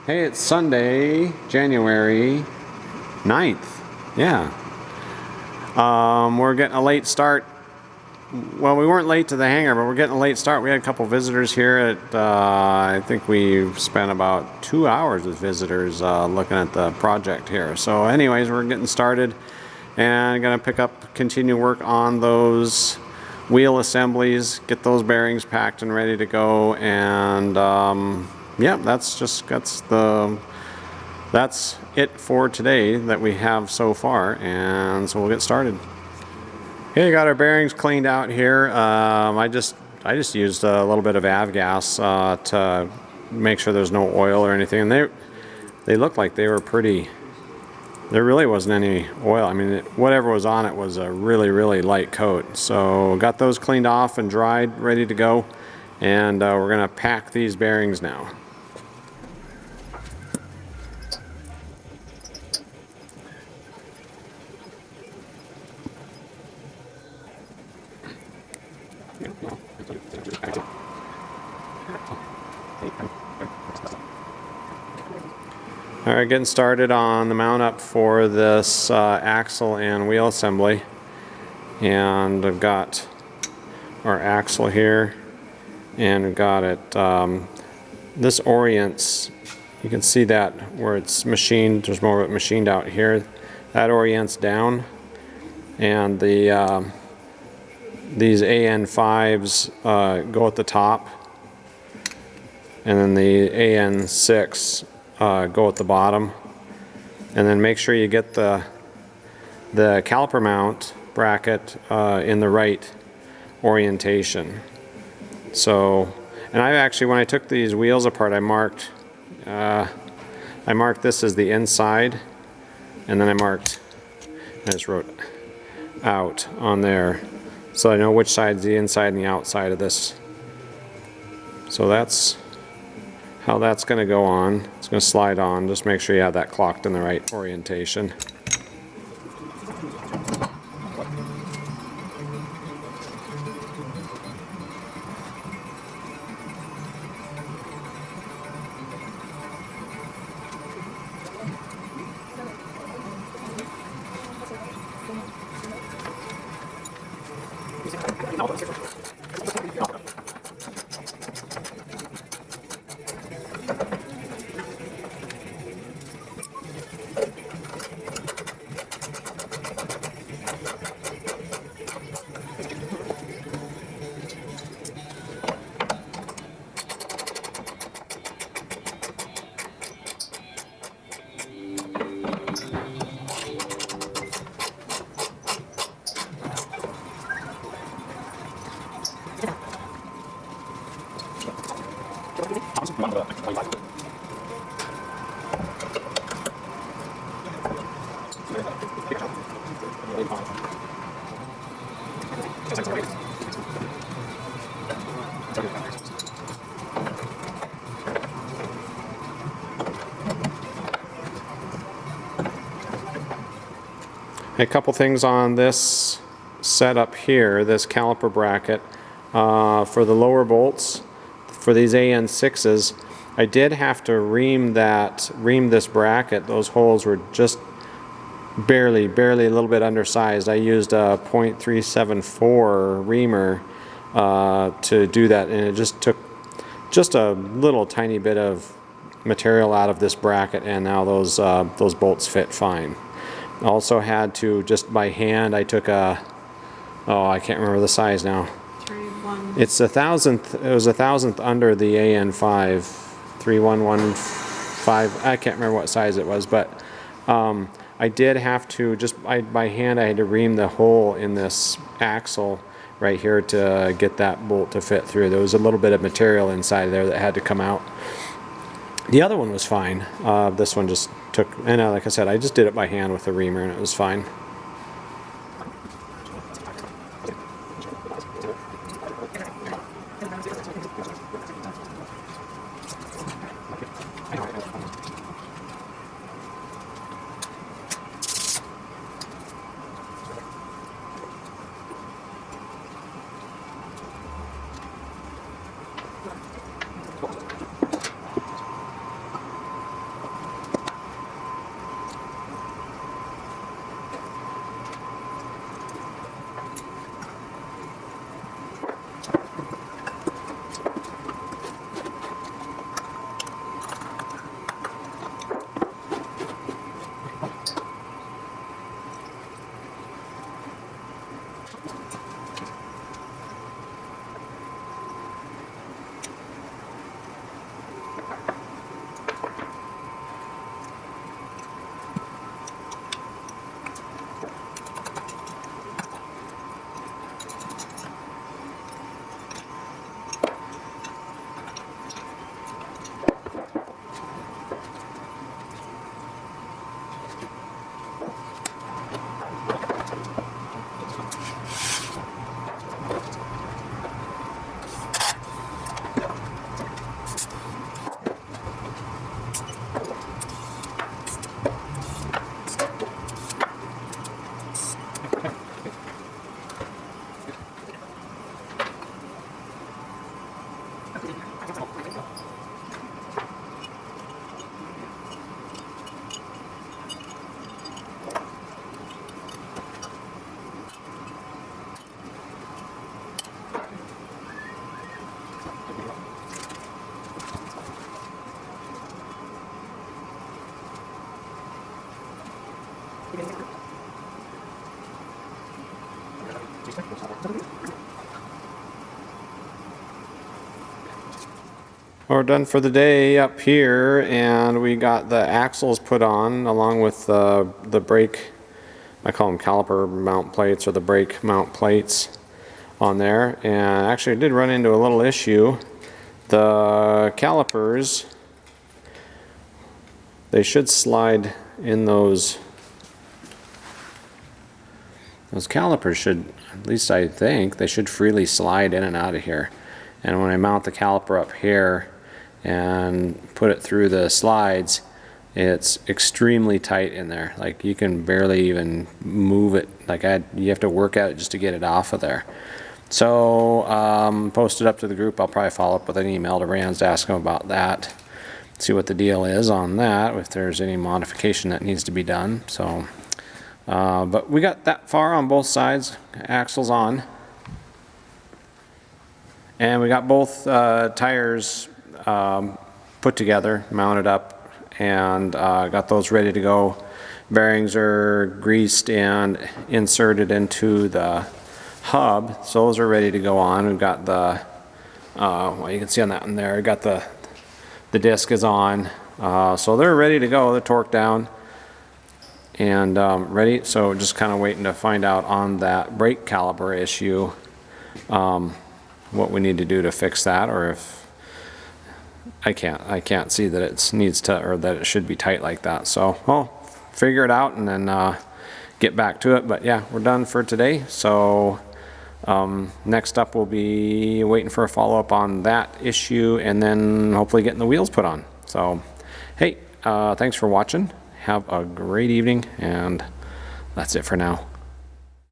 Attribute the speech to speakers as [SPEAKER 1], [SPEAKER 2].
[SPEAKER 1] Hey, it's Sunday, January 9th. Yeah. We're getting a late start. Well, we weren't late to the hangar, but we're getting a late start. We had a couple visitors here at, I think we spent about 2 hours with visitors looking at the project here. So anyways, we're getting started and going to continue work on those wheel assemblies, get those bearings packed and ready to go. And yeah, that's it for today that we have so far, and so we'll get started. Okay, got our bearings cleaned out here. I just used a little bit of avgas to make sure there's no oil or anything, and they looked like they were pretty. There really wasn't any oil. I mean, whatever was on it was a really light coat. So got those cleaned off and dried, ready to go, and we're gonna pack these bearings now. All right, getting started on the mount up for this axle and wheel assembly. And I've got our axle here, and we've got it, this orients, you can see that where it's machined, there's more of it machined out here. That orients down, and these AN5s go at the top, and then the AN6 go at the bottom. And then make sure you get the caliper mount bracket in the right orientation. So, and I actually, when I took these wheels apart, I marked this as the inside, and then I just wrote out on there, so I know which side's the inside and the outside of this. So that's how that's going to go on. It's going to slide on. Just make sure you have that clocked in the right orientation. A couple things on this setup here, this caliper bracket. For the lower bolts, for these AN6s, I did have to ream this bracket. Those holes were just barely a little bit undersized. I used a .374 reamer to do that, and it just took just a little tiny bit of material out of this bracket, and now those bolts fit fine. Also had to, just by hand, I took I can't remember the size now. It's a thousandth. It was a thousandth under the AN5, 3115. I can't remember what size it was, but I did have to by hand. I had to ream the hole in this axle right here to get that bolt to fit through. There was a little bit of material inside there that had to come out. The other one was fine. This one just took, and like I said, I just did it by hand with the reamer, and it was fine. We're done for the day up here, and we got the axles put on along with the brake, I call them caliper mount plates, or the brake mount plates on there. And actually I did run into a little issue. The calipers, they should slide in those calipers should, at least I think, they should freely slide in and out of here. And when I mount the caliper up here and put it through the slides, it's extremely tight in there. Like, you can barely even move it. Like, you have to work at it just to get it off of there. So post it up to the group. I'll probably follow up with an email to Rans to ask them about that, see what the deal is on that, if there's any modification that needs to be done. So but we got that far on both sides, axles on, and we got both tires put together, mounted up, and got those ready to go. Bearings are greased and inserted into the hub, so those are ready to go on. We've got the well, you can see on that one there, got the disc is on, so they're ready to go. They're torqued down and ready. So just kind of waiting to find out on that brake caliper issue what we need to do to fix that, or if I can't see that it needs to, or that it should be tight like that. So I'll figure it out and then get back to it. But yeah, we're done for today. So next up we'll be waiting for a follow-up on that issue, and then hopefully getting the wheels put on. So hey, thanks for watching. Have a great evening, and that's it for now.